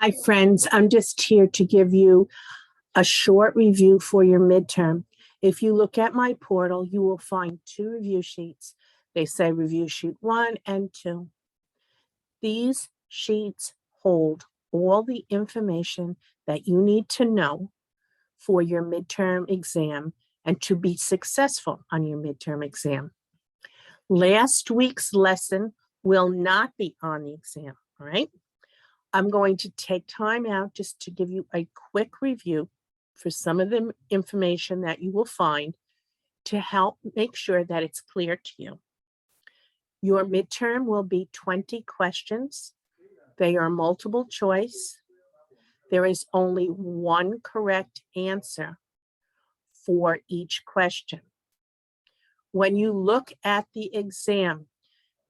Hi, friends. I'm just here to give you a short review for your midterm. If you look at my portal, you will find two review sheets. They say review sheet 1 and 2. These sheets hold all the information that you need to know for your midterm exam and to be successful on your midterm exam. Last week's lesson will not be on the exam, all right? I'm going to take time out just to give you a quick review for some of the information that you will find to help make sure that it's clear to you. Your midterm will be 20 questions. They are multiple choice. There is only one correct answer for each question. When you look at the exam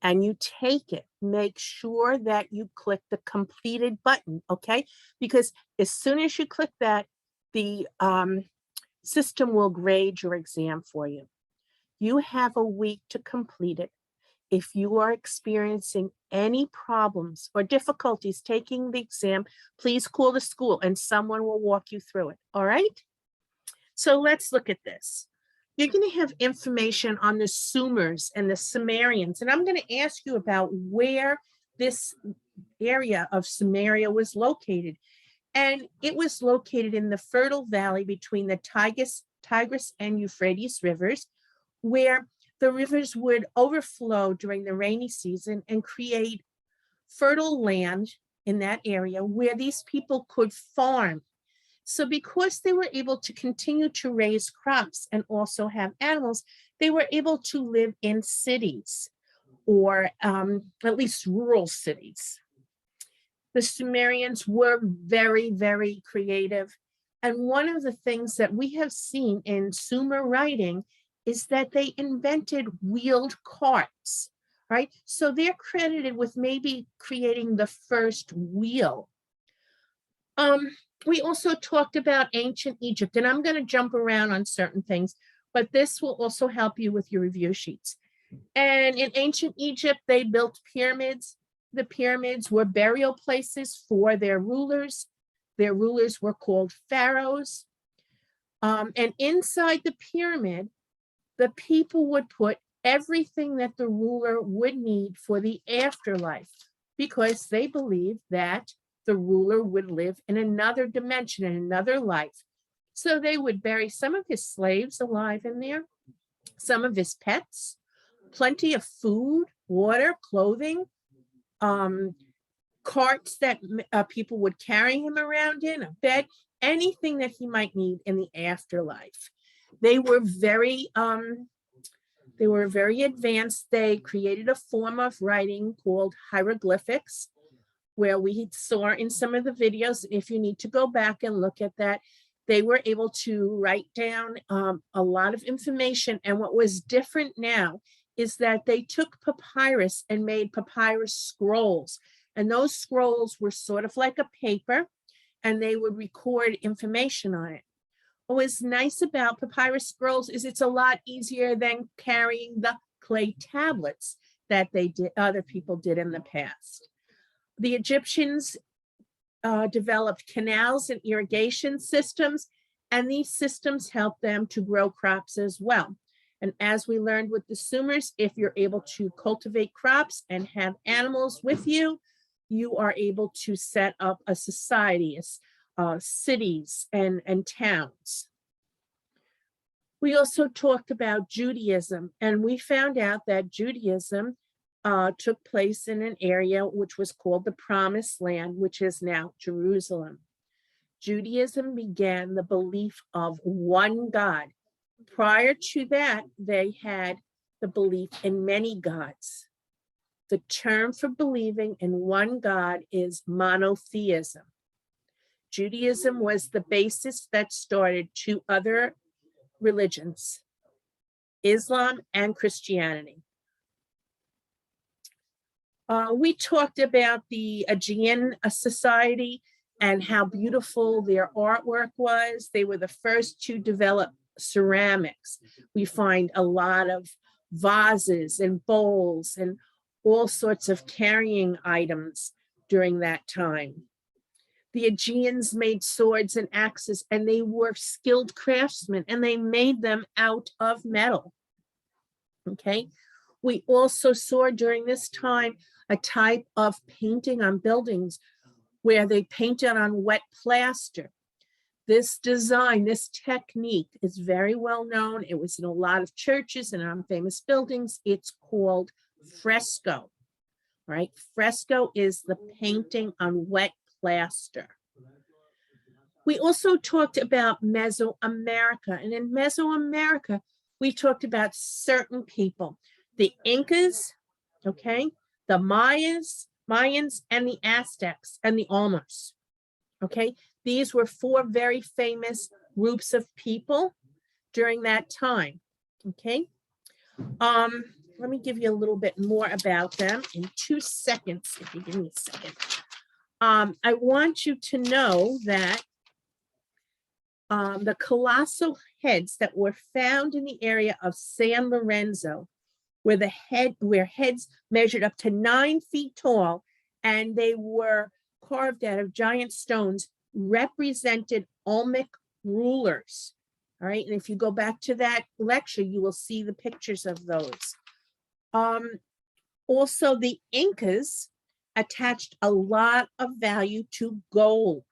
and you take it, make sure that you click the completed button, okay? Because as soon as you click that, the system will grade your exam for you. You have a week to complete it. If you are experiencing any problems or difficulties taking the exam, please call the school and someone will walk you through it, all right? So let's look at this. You're going to have information on the Sumers and the Sumerians, and I'm going to ask you about where this area of Sumeria was located. And it was located in the fertile valley between the Tigris and Euphrates rivers, where the rivers would overflow during the rainy season and create fertile land in that area where these people could farm. So because they were able to continue to raise crops and also have animals, they were able to live in cities or at least rural cities. The Sumerians were very, very creative. And one of the things that we have seen in Sumer writing is that they invented wheeled carts, right? So they're credited with maybe creating the first wheel. We also talked about ancient Egypt, and I'm going to jump around on certain things, but this will also help you with your review sheets. And in ancient Egypt, they built pyramids. The pyramids were burial places for their rulers. Their rulers were called pharaohs. And inside the pyramid, the people would put everything that the ruler would need for the afterlife because they believed that the ruler would live in another dimension, in another life. So they would bury some of his slaves alive in there, some of his pets, plenty of food, water, clothing, carts that people would carry him around in, a bed, anything that he might need in the afterlife. They were very advanced. They created a form of writing called hieroglyphics, where we saw in some of the videos. If you need to go back and look at that, they were able to write down a lot of information. And what was different now is that they took papyrus and made papyrus scrolls. And those scrolls were sort of like a paper, and they would record information on it. What was nice about papyrus scrolls is it's a lot easier than carrying the clay tablets that other people did in the past. The Egyptians developed canals and irrigation systems, and these systems helped them to grow crops as well. And as we learned with the Sumers, if you're able to cultivate crops and have animals with you, you are able to set up a society, cities and towns. We also talked about Judaism, and we found out that Judaism took place in an area which was called the Promised Land, which is now Jerusalem. Judaism began the belief of one God. Prior to that, they had the belief in many gods. The term for believing in one God is monotheism. Judaism was the basis that started two other religions, Islam and Christianity. We talked about the Aegean society and how beautiful their artwork was. They were the first to develop ceramics. We find a lot of vases and bowls and all sorts of carrying items during that time. The Aegeans made swords and axes, and they were skilled craftsmen, and they made them out of metal. Okay. We also saw during this time a type of painting on buildings where they painted on wet plaster. This design, this technique is very well known. It was in a lot of churches and on famous buildings. It's called fresco, right? Fresco is the painting on wet plaster. We also talked about Mesoamerica, and in Mesoamerica, we talked about certain people, the Incas, okay, the Mayans, and the Aztecs, and the Olmos, okay? These were four very famous groups of people during that time, okay? Let me give you a little bit more about them in 2 seconds, if you give me a second. I want you to know that the colossal heads that were found in the area of San Lorenzo, where heads measured up to 9 feet tall, and they were carved out of giant stones, represented Olmec rulers. All right, and if you go back to that lecture, you will see the pictures of those. Also, the Incas attached a lot of value to gold.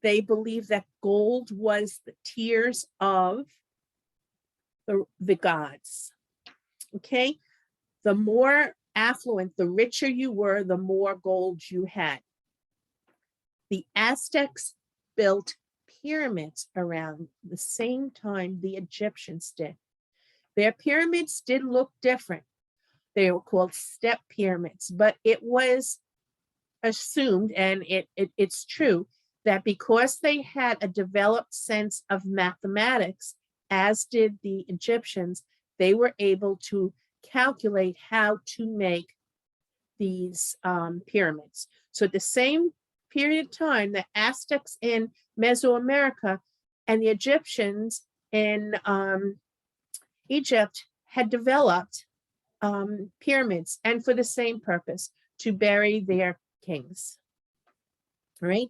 They believed that gold was the tears of the gods. Okay, the more affluent, the richer you were, the more gold you had. The Aztecs built pyramids around the same time the Egyptians did. Their pyramids did look different. They were called step pyramids, but it was assumed, and it's true, that because they had a developed sense of mathematics, as did the Egyptians, they were able to calculate how to make these pyramids. So at the same period of time, the Aztecs in Mesoamerica and the Egyptians in Egypt had developed pyramids, and for the same purpose, to bury their kings. All right.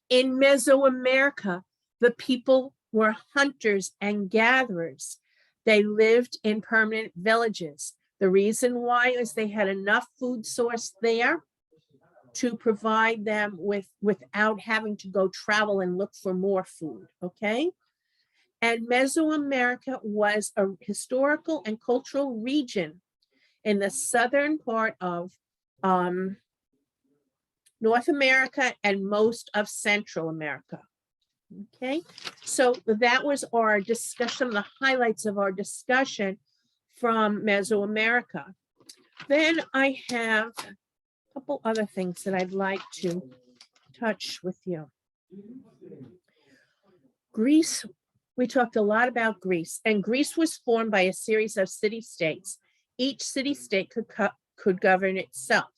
In Mesoamerica, the people were hunters and gatherers. They lived in permanent villages. The reason why is they had enough food source there to provide them without having to go travel and look for more food, okay? And Mesoamerica was a historical and cultural region in the southern part of North America and most of Central America. Okay, so that was our discussion, the highlights of our discussion from Mesoamerica. Then I have a couple other things that I'd like to touch with you. Greece, we talked a lot about Greece, and Greece was formed by a series of city-states. Each city-state could govern itself.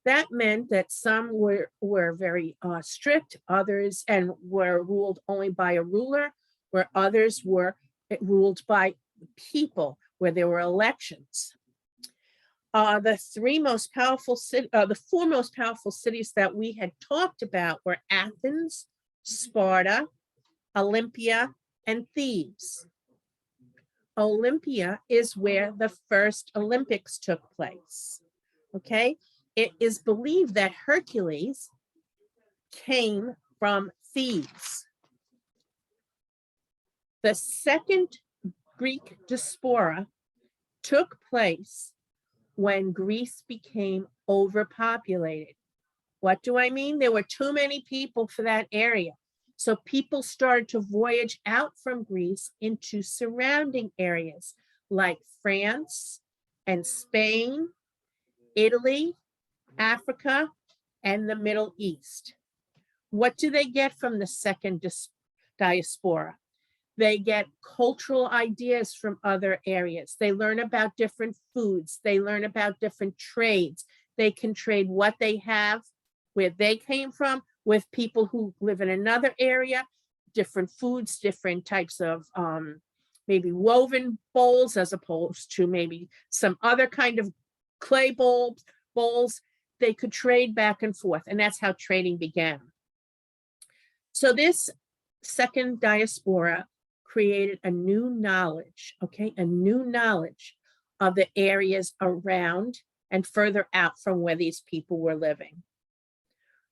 That meant that some were very strict, others and were ruled only by a ruler, where others were ruled by people, where there were elections. The four most powerful cities that we had talked about were Athens, Sparta, Olympia, and Thebes. Olympia is where the first Olympics took place. Okay. It is believed that Hercules came from Thebes. The second Greek diaspora took place when Greece became overpopulated. What do I mean? There were too many people for that area. So people started to voyage out from Greece into surrounding areas like France and Spain, Italy, Africa, and the Middle East. What do they get from the second diaspora? They get cultural ideas from other areas. They learn about different foods. They learn about different trades. They can trade what they have, where they came from, with people who live in another area, different foods, different types of maybe woven bowls, as opposed to maybe some other kind of clay bowls. they could trade back and forth, and that's how trading began. So this second diaspora created a new knowledge, okay, a new knowledge of the areas around and further out from where these people were living.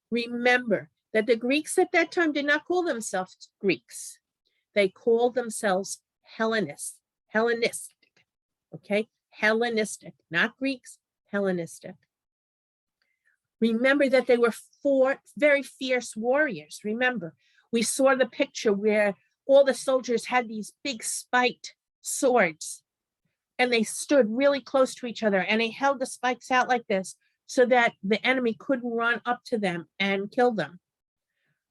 Remember that the Greeks at that time did not call themselves Greeks. They called themselves Hellenistic, okay? Hellenistic, not Greeks, Hellenistic. Remember that they were 4 very fierce warriors. Remember, we saw the picture where all the soldiers had these big spiked swords, and they stood really close to each other, and they held the spikes out like this so that the enemy couldn't run up to them and kill them.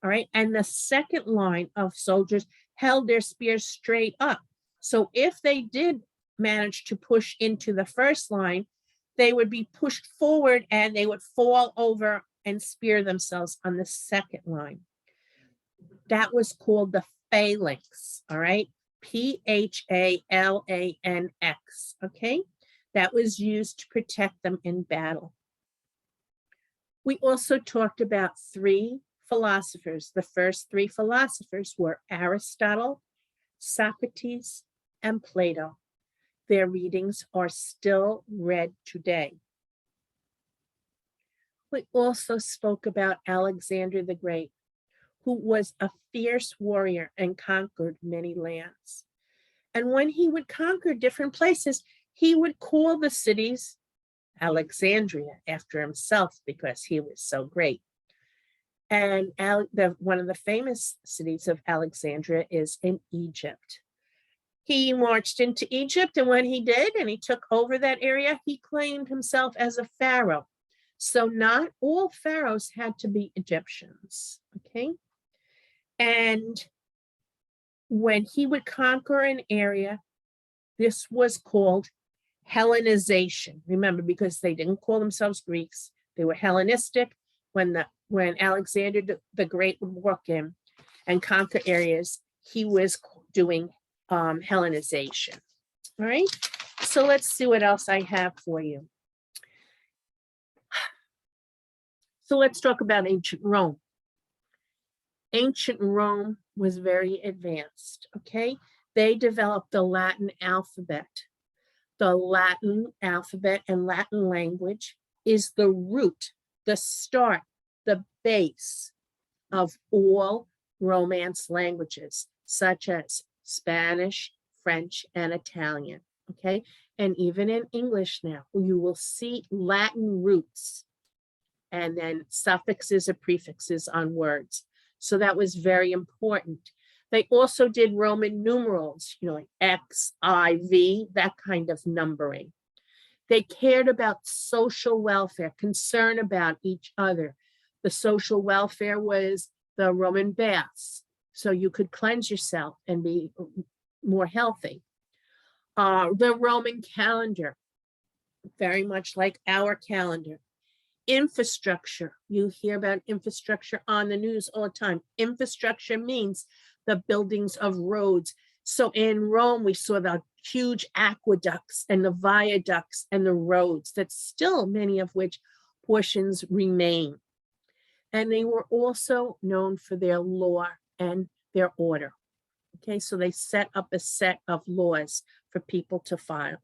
All right, and the second line of soldiers held their spears straight up. So if they did manage to push into the first line, they would be pushed forward and they would fall over and spear themselves on the second line. That was called the phalanx, all right? Phalanx, okay? That was used to protect them in battle. We also talked about 3 philosophers. The first 3 philosophers were Aristotle, Socrates, and Plato. Their readings are still read today. We also spoke about Alexander the Great, who was a fierce warrior and conquered many lands. And when he would conquer different places, he would call the cities Alexandria after himself because he was so great. And one of the famous cities of Alexandria is in Egypt. He marched into Egypt, and when he did, and he took over that area, he claimed himself as a pharaoh. So not all pharaohs had to be Egyptians, okay? And when he would conquer an area, this was called Hellenization. Remember, because they didn't call themselves Greeks, they were Hellenistic. When Alexander the Great would walk in and conquer areas, he was doing Hellenization. All right, so let's see what else I have for you. So let's talk about ancient Rome. Ancient Rome was very advanced, okay? They developed the Latin alphabet. The Latin alphabet and Latin language is the root, the start, the base of all Romance languages, such as Spanish, French, and Italian, okay? And even in English now, you will see Latin roots and then suffixes or prefixes on words. So that was very important. They also did Roman numerals, like X, I, V, that kind of numbering. They cared about social welfare, concern about each other. The social welfare was the Roman baths, so you could cleanse yourself and be more healthy. The Roman calendar, very much like our calendar. Infrastructure, you hear about infrastructure on the news all the time. Infrastructure means the buildings of roads. So in Rome, we saw the huge aqueducts and the viaducts and the roads that still, many of which portions remain. And they were also known for their law and their order. Okay, so they set up a set of laws for people to follow.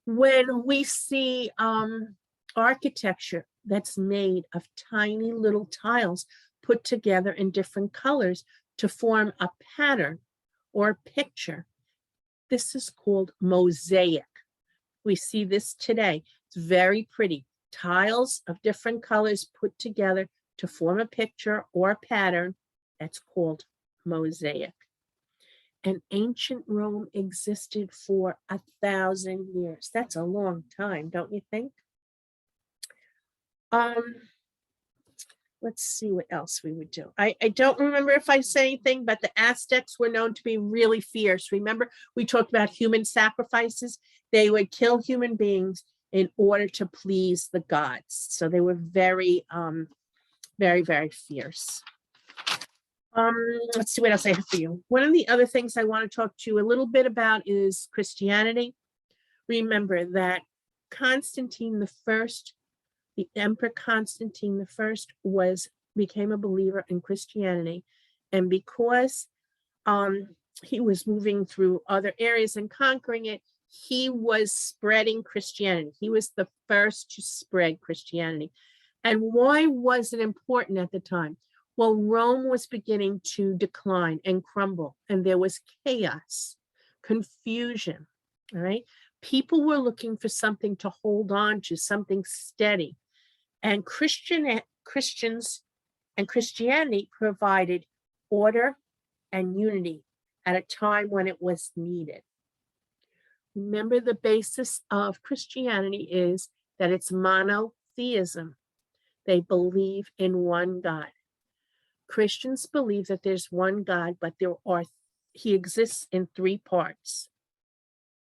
When we see architecture that's made of tiny little tiles put together in different colors to form a pattern or a picture, this is called mosaic. We see this today. It's very pretty. Tiles of different colors put together to form a picture or a pattern. That's called mosaic. And ancient Rome existed for 1,000 years. That's a long time, don't you think? Let's see what else we would do. I don't remember if I said anything, but the Aztecs were known to be really fierce. Remember, we talked about human sacrifices. They would kill human beings in order to please the gods. So they were very, very, very fierce. Let's see what else I have for you. One of the other things I want to talk to you a little bit about is Christianity. Remember that Constantine I, The Emperor Constantine I became a believer in Christianity, and because he was moving through other areas and conquering it, he was spreading Christianity. He was the first to spread Christianity. And why was it important at the time? Well, Rome was beginning to decline and crumble, and there was chaos, confusion, all right? People were looking for something to hold on to, something steady. And Christians and Christianity provided order and unity at a time when it was needed. Remember, the basis of Christianity is that it's monotheism. They believe in one God. Christians believe that there's one God, but he exists in three parts: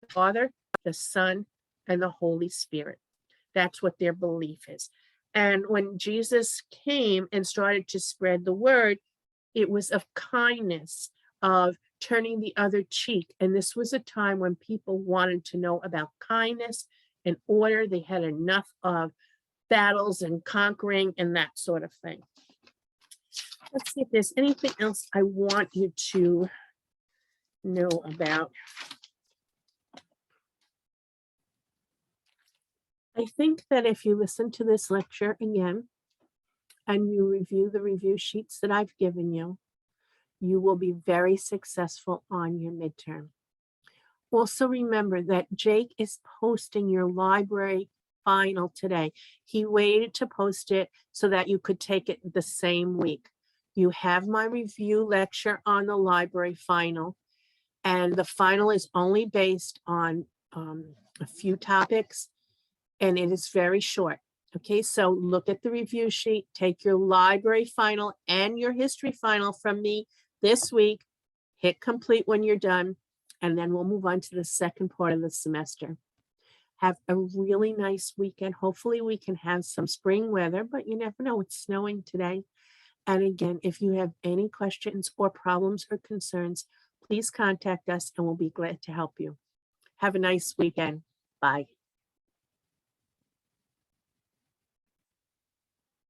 the Father, the Son, and the Holy Spirit. That's what their belief is. And when Jesus came and started to spread the word, it was of kindness, of turning the other cheek. And this was a time when people wanted to know about kindness and order. They had enough of battles and conquering and that sort of thing. Let's see if there's anything else I want you to know about. I think that if you listen to this lecture again and you review the review sheets that I've given you, you will be very successful on your midterm. Also remember that Jake is posting your library final today. He waited to post it so that you could take it the same week. You have my review lecture on the library final, and the final is only based on a few topics, and it is very short. Okay, so look at the review sheet, take your library final and your history final from me this week, hit complete when you're done, and then we'll move on to the second part of the semester. Have a really nice weekend. Hopefully we can have some spring weather, but you never know, it's snowing today. And again, if you have any questions or problems or concerns, please contact us and we'll be glad to help you. Have a nice weekend. Bye.